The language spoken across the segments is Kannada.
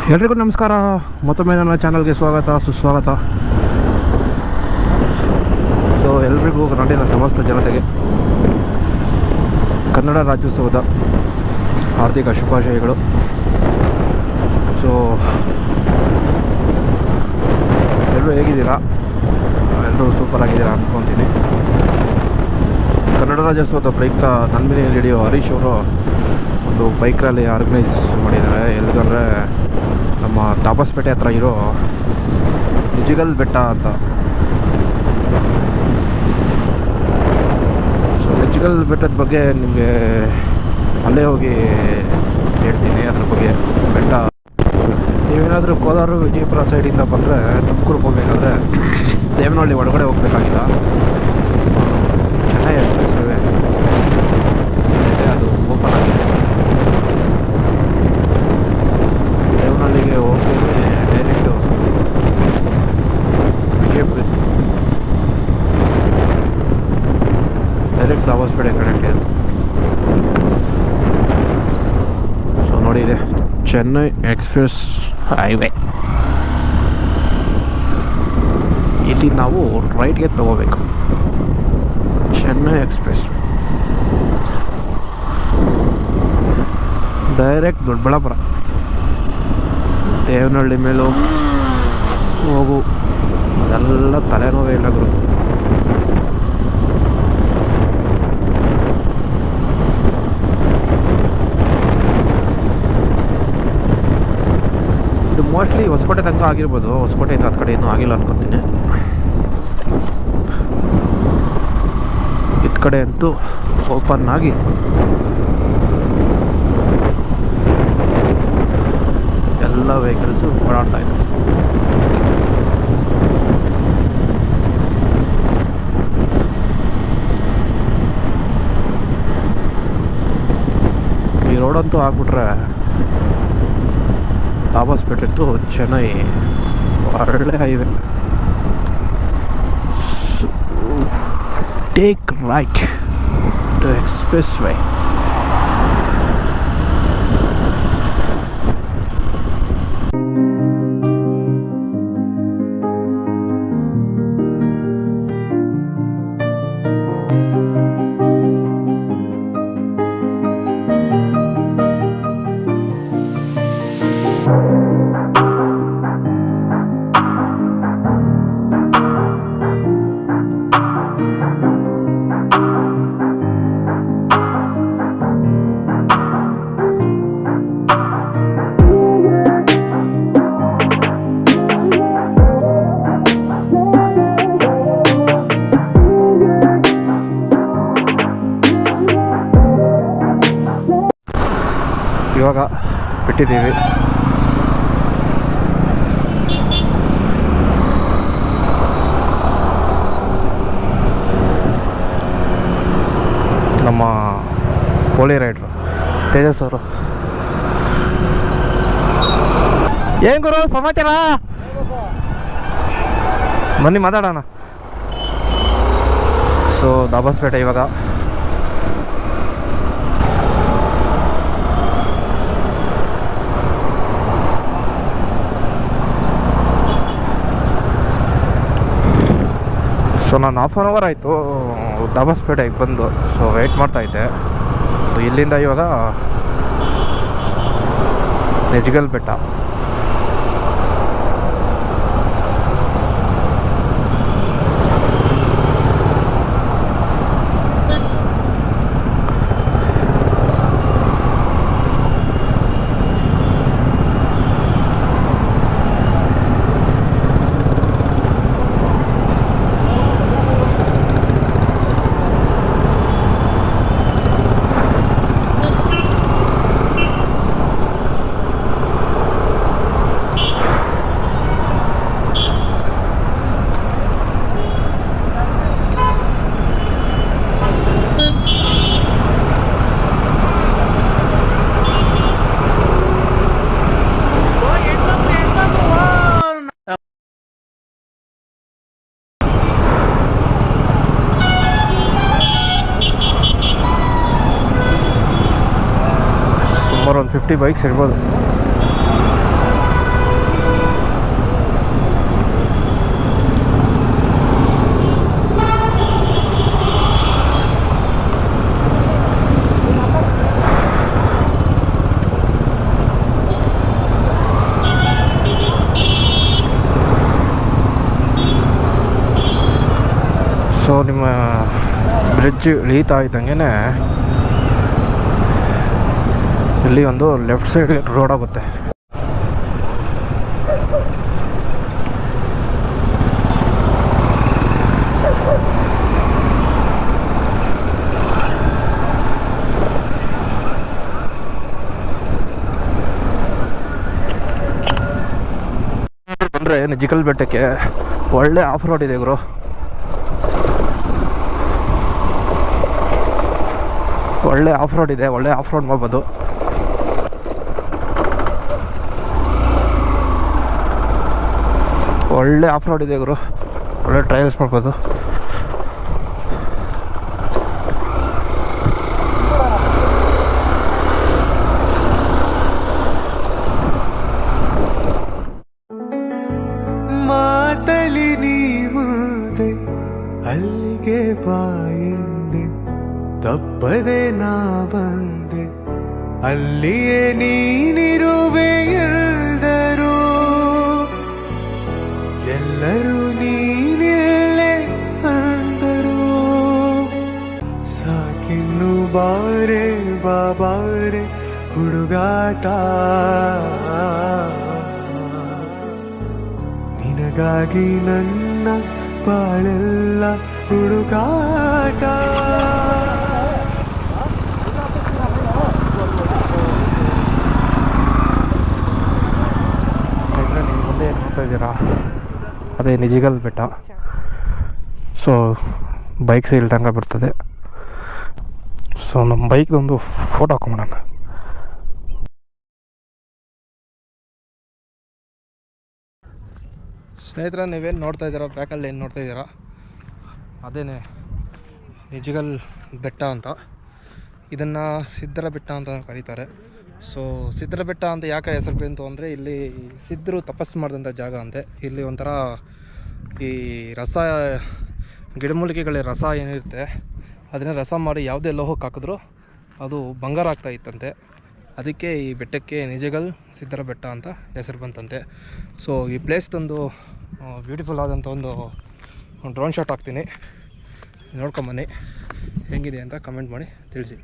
ಎಲ್ರಿಗೂ ನಮಸ್ಕಾರ. ಮತ್ತೊಮ್ಮೆ ನನ್ನ ಚಾನಲ್ಗೆ ಸ್ವಾಗತ ಸುಸ್ವಾಗತ. ಸೊ ಎಲ್ರಿಗೂ ನಾಡಿನ ಸಮಸ್ತ ಜನತೆಗೆ ಕನ್ನಡ ರಾಜ್ಯೋತ್ಸವದ ಹಾರ್ದಿಕ ಶುಭಾಶಯಗಳು. ಸೊ ಎಲ್ಲರೂ ಹೇಗಿದ್ದೀರಾ? ಎಲ್ಲರೂ ಸೂಪರ್ ಆಗಿದ್ದೀರಾ ಅಂದ್ಕೊತೀನಿ. ಕನ್ನಡ ರಾಜ್ಯೋತ್ಸವದ ಪ್ರಯುಕ್ತ ನನ್ಮಿನಿ ರೇಡಿಯೋ ಹರೀಶ್ ಅವರು ಒಂದು ಬೈಕ್ ರ್ಯಾಲಿ ಆರ್ಗನೈಸ್ ಮಾಡಿದ್ದಾರೆ. ಎಲ್ಲಿಗಂದರೆ ನಮ್ಮ ದಾಬಸ್ಪೇಟೆ ಹತ್ರ ಇರೋ ನಿಜಿಗಲ್ ಬೆಟ್ಟ ಅಂತ. ಸೊ ನಿಜಿಗಲ್ ಬೆಟ್ಟದ ಬಗ್ಗೆ ನಿಮಗೆ ಅಲ್ಲೇ ಹೋಗಿ ಹೇಳ್ತೀನಿ. ಅದ್ರ ಬಗ್ಗೆ ಬೆಟ್ಟ ನೀವೇನಾದರೂ ಕೋಲಾರ ವಿಜಯಪುರ ಸೈಡಿಂದ ಬಂದರೆ ತುಮಕೂರಿಗೆ ಹೋಗ್ಬೇಕಾದ್ರೆ ದೇವನಹಳ್ಳಿ ಒಳಗಡೆ ಹೋಗಬೇಕಾಗಿಲ್ಲ. ಚೆನ್ನೈ ಎಕ್ಸ್ಪ್ರೆಸ್ ವೆ ಅದು ಓಪನ್ ಆಗಿದೆ. ದೇವನಹಳ್ಳಿಗೆ ಹೋಗ್ತೀನಿ direct Vijayapura direct Dabaspete connect ಇದೆ. ಸೊ ನೋಡಿ, ಇದೆ ಚೆನ್ನೈ ಎಕ್ಸ್ಪ್ರೆಸ್ ಹೈವೇ. ಇಲ್ಲಿ ನಾವು ರೈಟ್ಗೆ ತಗೋಬೇಕು. ಚೆನ್ನೈ ಎಕ್ಸ್ಪ್ರೆಸ್ ಡೈರೆಕ್ಟ್ ದೊಡ್ಡಬಳ್ಳಾಪುರ ದೇವನಹಳ್ಳಿ ಮೇಲೂ ಹೋಗು. ಅದೆಲ್ಲ ತಲೆನೋವೇ ಇಲ್ಲ ಗುರು. ಇದು ಮೋಸ್ಟ್ಲಿ ಹೊಸಕೋಟೆ ತನಕ ಆಗಿರ್ಬೋದು. ಹೊಸಕೋಟೆಯಿಂದ ಹತ್ತು ಕಡೆ ಇನ್ನೂ ಆಗಿಲ್ಲ ಅನ್ಕೊತೀನಿ. ಇತ್ತ ಕಡೆ ಅಂತೂ ಓಪನ್ ಆಗಿ ಎಲ್ಲ ವೆಹಿಕಲ್ಸು ಓಡಾಡ್ತಾ ಇದೆ. ಈ ರೋಡಂತೂ ಆಗ್ಬಿಟ್ರೆ ದಾಬಸ್ಪೇಟೆ ಟು ಚೆನ್ನೈ ಒಳ್ಳೆ highway. Take right to expressway. ಇವಾಗ ಬಿಟ್ಟಿದ್ದೀವಿ. ನಮ್ಮ ಪೋಲಿ ರೈಡ್ರು ತೇಜಸ್ ಅವರು. ಏನು ಗುರು ಸಮಾಚಾರ? ಬನ್ನಿ ಮಾತಾಡೋಣ. ಸೊ ದಾಬಸ್ಪೇಟೆ ಇವಾಗ ಸೊ ನಾನು ಹಾಫ್ ಆನ್ ಅವರ್ ಆಯಿತು ದಾಬಸ್ಪೇಟೆಗೆ ಬಂದು. ಸೊ ವೆಯ್ಟ್ ಮಾಡ್ತಾಯಿದ್ದೆ. ಇಲ್ಲಿಂದ ಇವಾಗ ನಿಜಿಗಲ್ ಬೆಟ್ಟ. ಸುಮಾರು ಒಂದು 50 ಬೈಕ್ಸ್ ಇರ್ಬೋದು. ಬ್ರಿಡ್ಜ್ ಇಳೀತಾ ಇದ್ದಂಗೆ ಇಲ್ಲಿ ಒಂದು ಲೆಫ್ಟ್ ಸೈಡ್ ರೋಡ್ ಆಗುತ್ತೆ. ಬಂದರೆ ನಿಜಿಕಲ್ ಬೆಟ್ಟಕ್ಕೆ ಒಳ್ಳೆ ಆಫ್ ರೋಡ್ ಇದೆ ಗುರು. ಒಳ್ಳೆ ಆಫ್ ರೋಡ್ ಇದೆ, ಒಳ್ಳೆ ಆಫ್ ರೋಡ್ ಮಾಡ್ಬೋದು. ಒಳ್ಳೆ ಆಫ್ ರೋಡ್ ಇದೆ ಗುರು, ಒಳ್ಳೆ ಟ್ರಯಲ್ಸ್ ಮಾಡ್ಬೋದು. ಮಾತಲಿ ನೀ ಮುಂದೆ ಅಲ್ಲಿಗೆ ಬಾಯಿಂದೆ ತಪ್ಪದೆ ನಾ ಬಂದೆ ಅಲ್ಲಿಯೇ ನೀನಿರುವೆ ಎಲ್ಲರೂ ಎಲ್ಲರೂ ನೀನಿಲ್ಲೇ ಅಂದರು ಸಾಕಿನ್ನು ಬಾರೆ ಬಾಬಾರೆ ಹುಡುಗಾಟ ನಿನಗಾಗಿ ನನ್ನ ಬಾಳೆಲ್ಲ ಹುಡುಗಾಟ. ನೀವು ಮುಂದೆ ಏನು ನೋಡ್ತಾ ಇದ್ದೀರಾ ಅದೇ ನಿಜಿಗಲ್ ಬೆಟ್ಟ. ಸೊ ಬೈಕ್ಸ್ ಇಲ್ಲಿ ತನಕ ಬರ್ತದೆ. ಸೊ ನಮ್ಮ ಬೈಕ್ದೊಂದು ಫೋಟೋ ಹಾಕೊಂಬಿಡೋಣ. ಸ್ನೇಹಿತರೆ, ನೀವೇನು ನೋಡ್ತಾ ಇದ್ದೀರಾ, ಬ್ಯಾಕಲ್ಲಿ ಏನು ನೋಡ್ತಾ ಇದ್ದೀರಾ ಅದೇ ನಿಜಿಗಲ್ ಬೆಟ್ಟ ಅಂತ. ಇದನ್ನು ಸಿದ್ಧರ ಬೆಟ್ಟ ಅಂತ ಕರೀತಾರೆ. ಸೊ ಸಿದ್ಧರ ಬೆಟ್ಟ ಅಂತ ಯಾಕೆ ಹೆಸರು ಬಂತು ಅಂದರೆ ಇಲ್ಲಿ ಸಿದ್ಧರು ತಪಸ್ಸು ಮಾಡಿದಂಥ ಜಾಗ ಅಂತೆ. ಇಲ್ಲಿ ಒಂಥರ ಈ ರಸ, ಗಿಡಮೂಲಿಕೆಗಳ ರಸ ಏನಿರುತ್ತೆ ಅದನ್ನ ರಸ ಮಾಡಿ ಯಾವುದೇ ಲೋಹಕ್ಕೆ ಹಾಕಿದ್ರು ಅದು ಬಂಗಾರ ಆಗ್ತಾ ಇತ್ತಂತೆ. ಅದಕ್ಕೆ ಈ ಬೆಟ್ಟಕ್ಕೆ ನಿಜಿಗಲ್ ಸಿದ್ಧರ ಬೆಟ್ಟ ಅಂತ ಹೆಸರು ಬಂತಂತೆ. ಸೊ ಈ ಪ್ಲೇಸ್ದೊಂದು ಬ್ಯೂಟಿಫುಲ್ ಆದಂಥ ಒಂದು ಡ್ರೋನ್ ಶಾಟ್ ಹಾಕ್ತೀನಿ, ನೋಡ್ಕೊಂಬನ್ನಿ. ಹೆಂಗಿದೆ ಅಂತ ಕಮೆಂಟ್ ಮಾಡಿ ತಿಳಿಸಿ.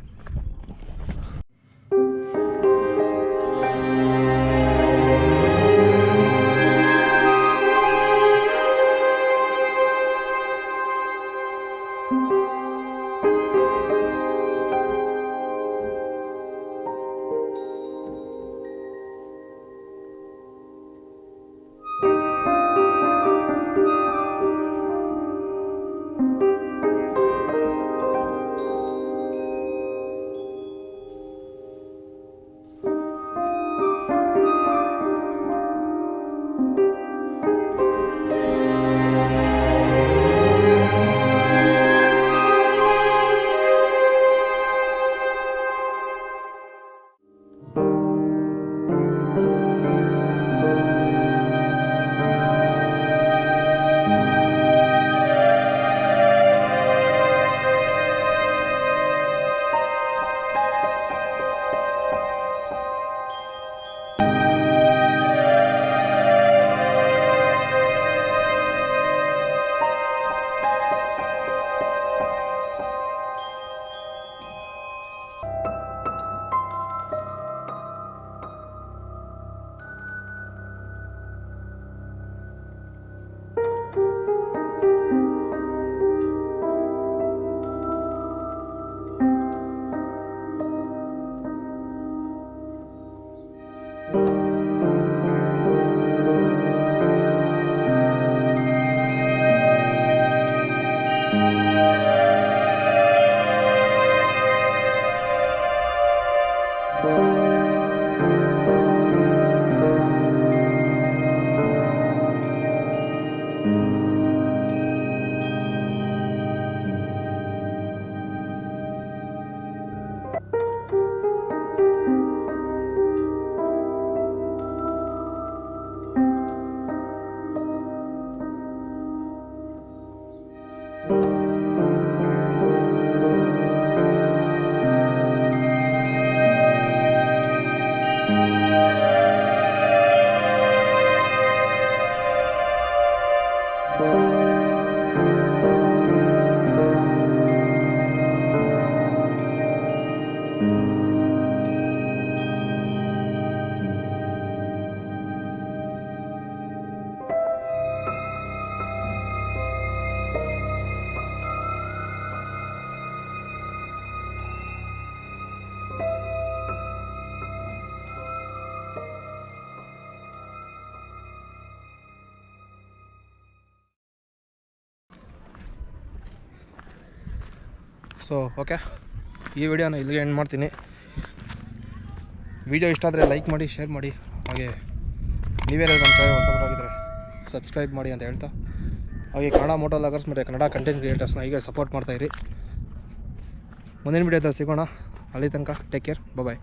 ಸೊ ಓಕೆ, ಈ ವಿಡಿಯೋನ ಇಲ್ಲಿಗೆ ಎಂಡ್ ಮಾಡ್ತೀನಿ. ವಿಡಿಯೋ ಇಷ್ಟ ಆದರೆ ಲೈಕ್ ಮಾಡಿ, ಶೇರ್ ಮಾಡಿ, ಹಾಗೆ ನೀವೇನಾದ್ರು ನಮ್ಮ ಚಾನಲ್ ಹೊಸಬರಾಗಿದ್ದರೆ ಸಬ್ಸ್ಕ್ರೈಬ್ ಮಾಡಿ ಅಂತ ಹೇಳ್ತಾ, ಹಾಗೆ ಕನ್ನಡ ಮೋಟೋ ವ್ಲಾಗರ್ಸ್ ಮತ್ತು ಕನ್ನಡ ಕಂಟೆಂಟ್ ಕ್ರಿಯೇಟರ್ಸ್ನ ಹೀಗೆ ಸಪೋರ್ಟ್ ಮಾಡ್ತಾಯಿರಿ. ಮುಂದಿನ ವಿಡಿಯೋದಲ್ಲಿ ಸಿಗೋಣ. ಅಲ್ಲಿ ತನಕ ಟೇಕ್ ಕೇರ್, ಬಾಯ್.